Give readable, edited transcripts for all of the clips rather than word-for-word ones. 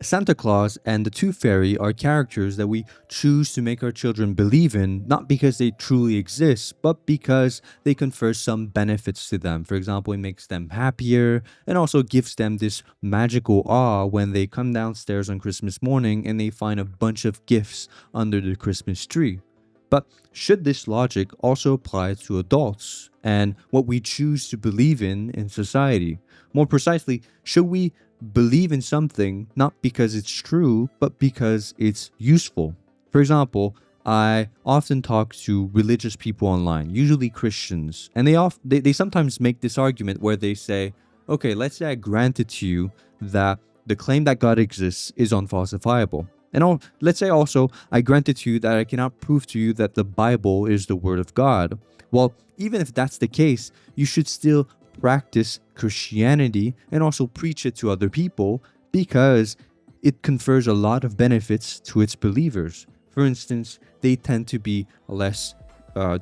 Santa Claus and the Tooth Fairy are characters that we choose to make our children believe in, not because they truly exist, but because they confer some benefits to them. For example, it makes them happier and also gives them this magical awe when they come downstairs on Christmas morning and they find a bunch of gifts under the Christmas tree. But should this logic also apply to adults and what we choose to believe in society? More precisely, should we believe in something not because it's true, but because it's useful? For example, I often talk to religious people online, usually Christians, and they sometimes make this argument where they say, okay, let's say I grant it to you that the claim that God exists is unfalsifiable. And let's say also I grant it to you that I cannot prove to you that the Bible is the word of God. Well, even if that's the case, you should still practice Christianity and also preach it to other people because it confers a lot of benefits to its believers. For instance, they tend to be less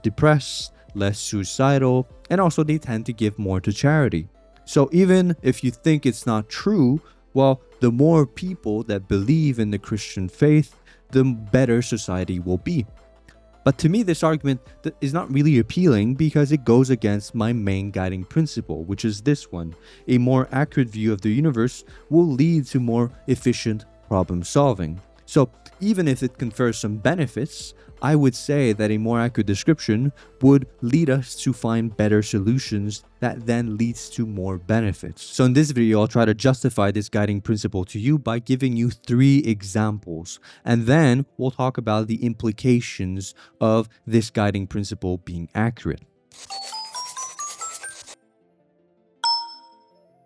depressed, less suicidal, and also they tend to give more to charity. So even if you think it's not true, well, the more people that believe in the Christian faith, the better society will be. But to me, this argument is not really appealing because it goes against my main guiding principle, which is this one. A more accurate view of the universe will lead to more efficient problem solving. So even if it confers some benefits, I would say that a more accurate description would lead us to find better solutions that then leads to more benefits. So in this video, I'll try to justify this guiding principle to you by giving you 3 examples. And then we'll talk about the implications of this guiding principle being accurate.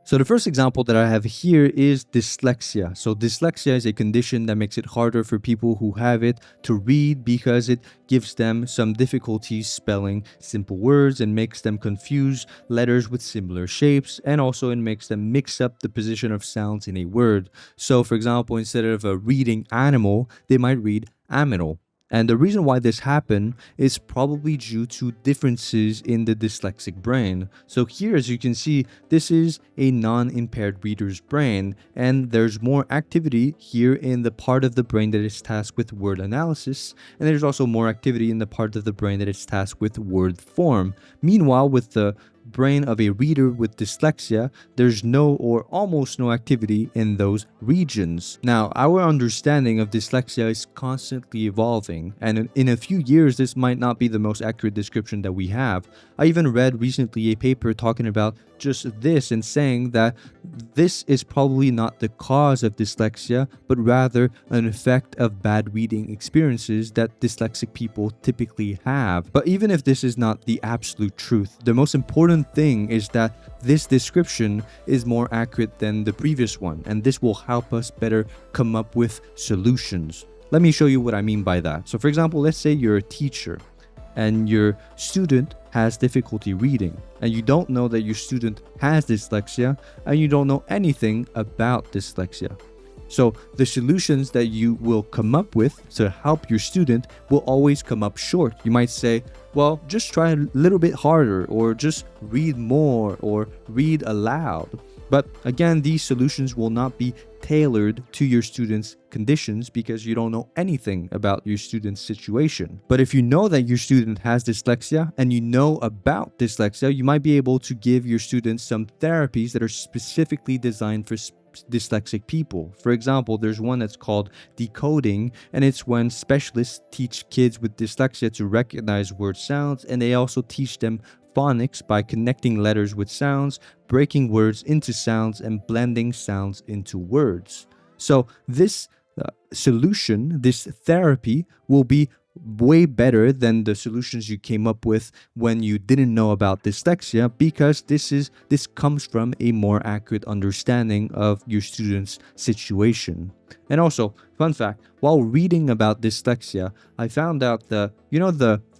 So the first example that I have here is dyslexia. So dyslexia is a condition that makes it harder for people who have it to read because it gives them some difficulties spelling simple words and makes them confuse letters with similar shapes, and also it makes them mix up the position of sounds in a word. So for example, instead of reading animal, they might read aminal. And the reason why this happened is probably due to differences in the dyslexic brain. So here, as you can see, this is a non-impaired reader's brain, and there's more activity here in the part of the brain that is tasked with word analysis, and there's also more activity in the part of the brain that is tasked with word form. Meanwhile, with the brain of a reader with dyslexia, there's no or almost no activity in those regions. Now, our understanding of dyslexia is constantly evolving, and in a few years, this might not be the most accurate description that we have. I even read recently a paper talking about just this and saying that this is probably not the cause of dyslexia, but rather an effect of bad reading experiences that dyslexic people typically have. But even if this is not the absolute truth, the most important thing is that this description is more accurate than the previous one, and this will help us better come up with solutions. Let me show you what I mean by that. So for example, let's say you're a teacher and your student has difficulty reading, and you don't know that your student has dyslexia, and you don't know anything about dyslexia. So the solutions that you will come up with to help your student will always come up short. You might say, well, just try a little bit harder, or just read more, or read aloud. But again, these solutions will not be tailored to your student's conditions because you don't know anything about your student's situation. But if you know that your student has dyslexia and you know about dyslexia, you might be able to give your students some therapies that are specifically designed for dyslexic people. For example, there's one that's called decoding, and it's when specialists teach kids with dyslexia to recognize word sounds, and they also teach them phonics by connecting letters with sounds, breaking words into sounds, and blending sounds into words. So this solution, this therapy, will be way better than the solutions you came up with when you didn't know about dyslexia, because this comes from a more accurate understanding of your student's situation. And also, fun fact, while reading about dyslexia, I found out the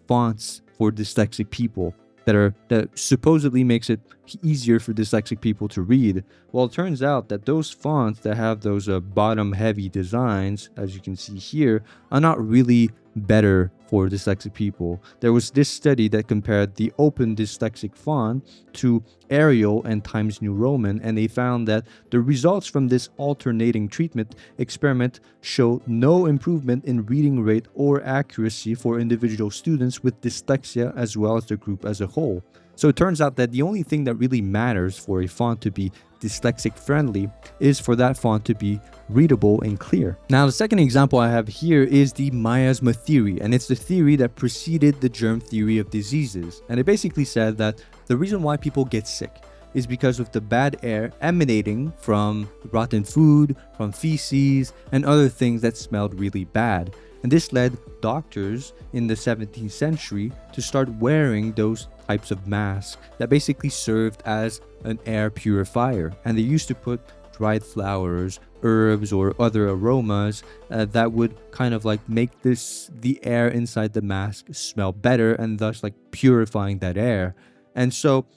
fonts for dyslexic people that supposedly makes it easier for dyslexic people to read. Well, it turns out that those fonts that have those bottom heavy designs, as you can see here, are not really better for dyslexic people. There was this study that compared the open dyslexic font to Arial and Times New Roman, and they found that the results from this alternating treatment experiment show no improvement in reading rate or accuracy for individual students with dyslexia as well as the group as a whole. So it turns out that the only thing that really matters for a font to be dyslexic friendly is for that font to be readable and clear. Now, the second example I have here is the miasma theory, and it's the theory that preceded the germ theory of diseases. And it basically said that the reason why people get sick is because of the bad air emanating from rotten food, from feces, and other things that smelled really bad. And this led doctors in the 17th century to start wearing those types of masks that basically served as an air purifier. And they used to put dried flowers, herbs, or other aromas that would kind of like make the air inside the mask smell better, and thus like purifying that air. And so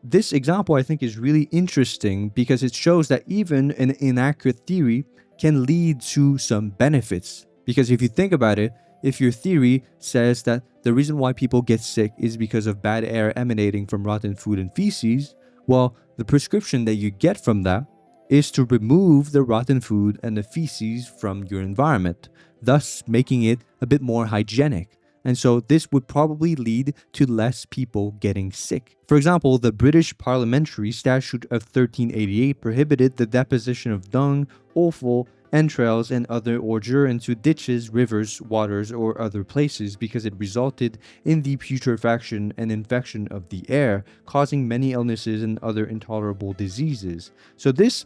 this example I think is really interesting because it shows that even an inaccurate theory can lead to some benefits. Because if you think about it, if your theory says that the reason why people get sick is because of bad air emanating from rotten food and feces, well, the prescription that you get from that is to remove the rotten food and the feces from your environment, thus making it a bit more hygienic. And so this would probably lead to less people getting sick. For example, the British Parliamentary Statute of 1388 prohibited the deposition of dung, offal, entrails, and other ordure into ditches, rivers, waters, or other places because it resulted in the putrefaction and infection of the air, causing many illnesses and other intolerable diseases. So this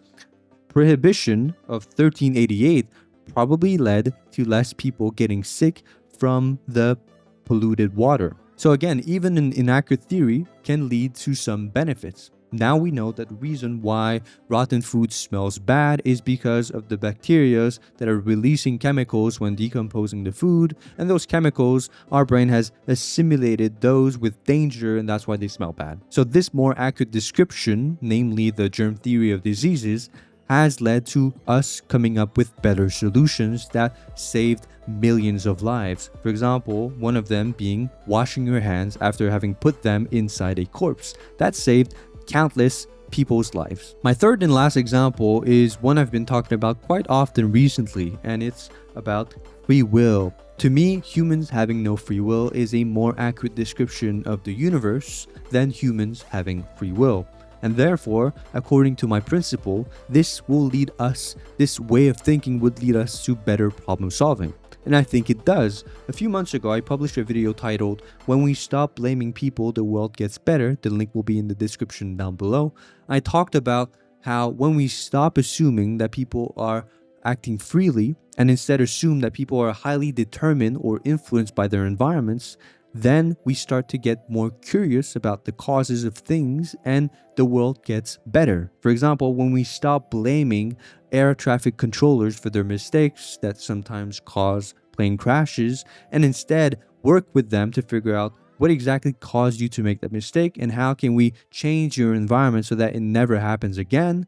prohibition of 1388 probably led to less people getting sick from the polluted water. So again, even an inaccurate theory can lead to some benefits. Now we know that the reason why rotten food smells bad is because of the bacteria that are releasing chemicals when decomposing the food, and those chemicals, our brain has assimilated those with danger, and that's why they smell bad. So this more accurate description, namely the germ theory of diseases, has led to us coming up with better solutions that saved millions of lives. For example, one of them being washing your hands after having put them inside a corpse. That saved countless people's lives. My third and last example is one I've been talking about quite often recently, and it's about free will. To me, humans having no free will is a more accurate description of the universe than humans having free will. And therefore, according to my principle, this way of thinking would lead us to better problem solving. And I think it does. A few months ago, I published a video titled, "When We Stop Blaming People, the World Gets Better." The link will be in the description down below. I talked about how when we stop assuming that people are acting freely and instead assume that people are highly determined or influenced by their environments, then we start to get more curious about the causes of things and the world gets better. For example, when we stop blaming air traffic controllers for their mistakes that sometimes cause plane crashes and instead work with them to figure out what exactly caused you to make that mistake and how can we change your environment so that it never happens again,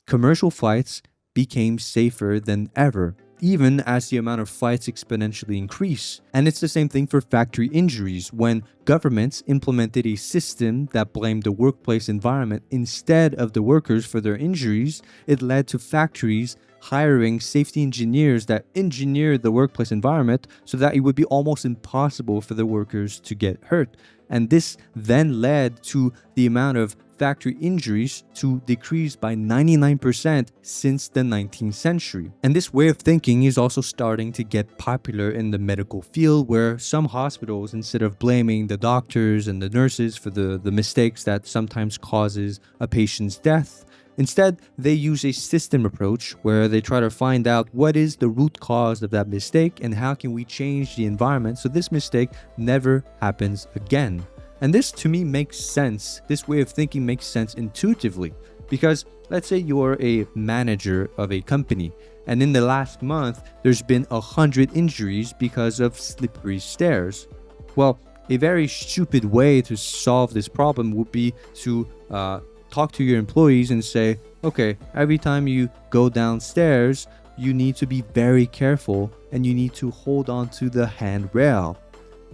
commercial flights became safer than ever, even as the amount of flights exponentially increase. And it's the same thing for factory injuries. When governments implemented a system that blamed the workplace environment instead of the workers for their injuries, it led to factories hiring safety engineers that engineered the workplace environment so that it would be almost impossible for the workers to get hurt. And this then led to the amount of factory injuries to decrease by 99% since the 19th century. And this way of thinking is also starting to get popular in the medical field, where some hospitals, instead of blaming the doctors and the nurses for the mistakes that sometimes causes a patient's death, instead, they use a system approach where they try to find out what is the root cause of that mistake and how can we change the environment so this mistake never happens again. And this to me makes sense. This way of thinking makes sense intuitively because let's say you're a manager of a company and in the last month, there's been 100 injuries because of slippery stairs. Well, a very stupid way to solve this problem would be to talk to your employees and say, okay, every time you go downstairs, you need to be very careful and you need to hold on to the handrail.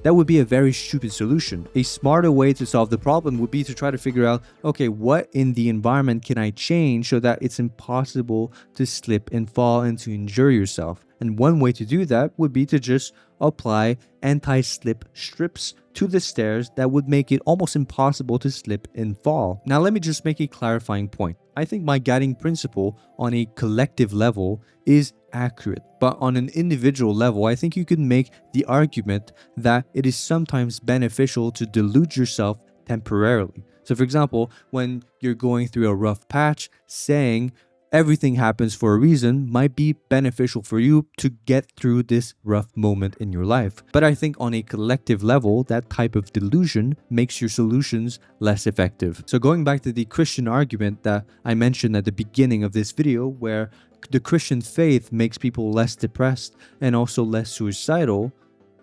That would be a very stupid solution. A smarter way to solve the problem would be to try to figure out, okay, what in the environment can I change so that it's impossible to slip and fall and to injure yourself? And one way to do that would be to just apply anti-slip strips to the stairs that would make it almost impossible to slip and fall. Now, let me just make a clarifying point. I think my guiding principle on a collective level is accurate, but on an individual level, I think you can make the argument that it is sometimes beneficial to delude yourself temporarily. So for example, when you're going through a rough patch, saying everything happens for a reason might be beneficial for you to get through this rough moment in your life. But I think on a collective level, that type of delusion makes your solutions less effective. So going back to the Christian argument that I mentioned at the beginning of this video, where the Christian faith makes people less depressed and also less suicidal,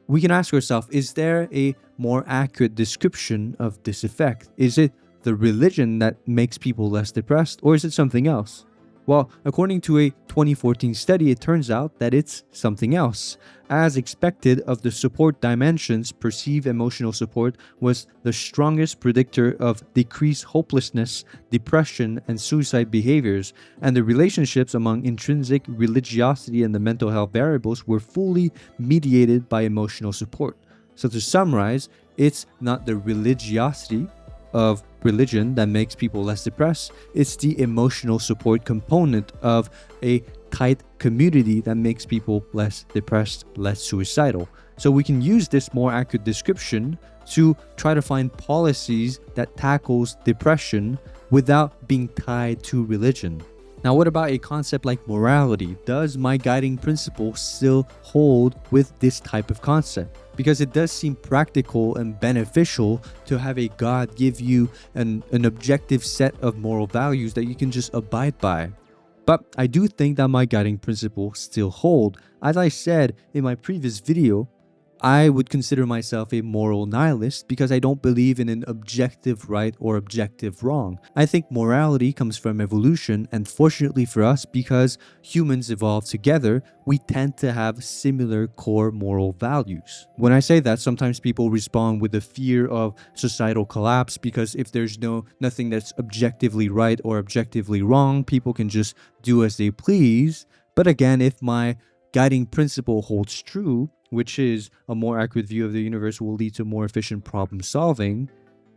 we can ask ourselves, is there a more accurate description of this effect? Is it the religion that makes people less depressed, or is it something else? Well, according to a 2014 study, it turns out that it's something else. As expected, of the support dimensions, perceived emotional support was the strongest predictor of decreased hopelessness, depression, and suicide behaviors, and the relationships among intrinsic religiosity and the mental health variables were fully mediated by emotional support. So to summarize, it's not the religiosity of religion that makes people less depressed, it's the emotional support component of a tight community that makes people less depressed, less suicidal. So we can use this more accurate description to try to find policies that tackles depression without being tied to religion. Now, what about a concept like morality? Does my guiding principle still hold with this type of concept? Because it does seem practical and beneficial to have a God give you an objective set of moral values that you can just abide by. But I do think that my guiding principles still hold. As I said in my previous video, I would consider myself a moral nihilist because I don't believe in an objective right or objective wrong. I think morality comes from evolution, and fortunately for us, because humans evolved together, we tend to have similar core moral values. When I say that, sometimes people respond with a fear of societal collapse because if there's nothing that's objectively right or objectively wrong, people can just do as they please. But again, if my guiding principle holds true, which is a more accurate view of the universe will lead to more efficient problem solving,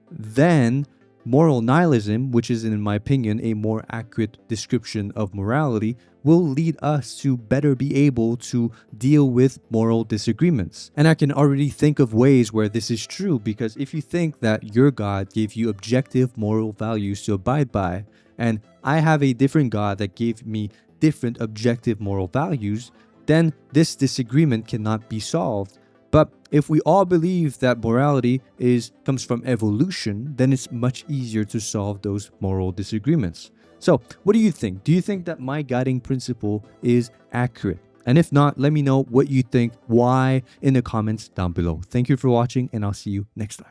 then moral nihilism, which is in my opinion a more accurate description of morality, will lead us to better be able to deal with moral disagreements. And I can already think of ways where this is true, because if you think that your God gave you objective moral values to abide by, and I have a different God that gave me different objective moral values, then this disagreement cannot be solved. But if we all believe that morality comes from evolution, then it's much easier to solve those moral disagreements. So, what do you think? Do you think that my guiding principle is accurate? And if not, let me know what you think, why, in the comments down below. Thank you for watching, and I'll see you next time.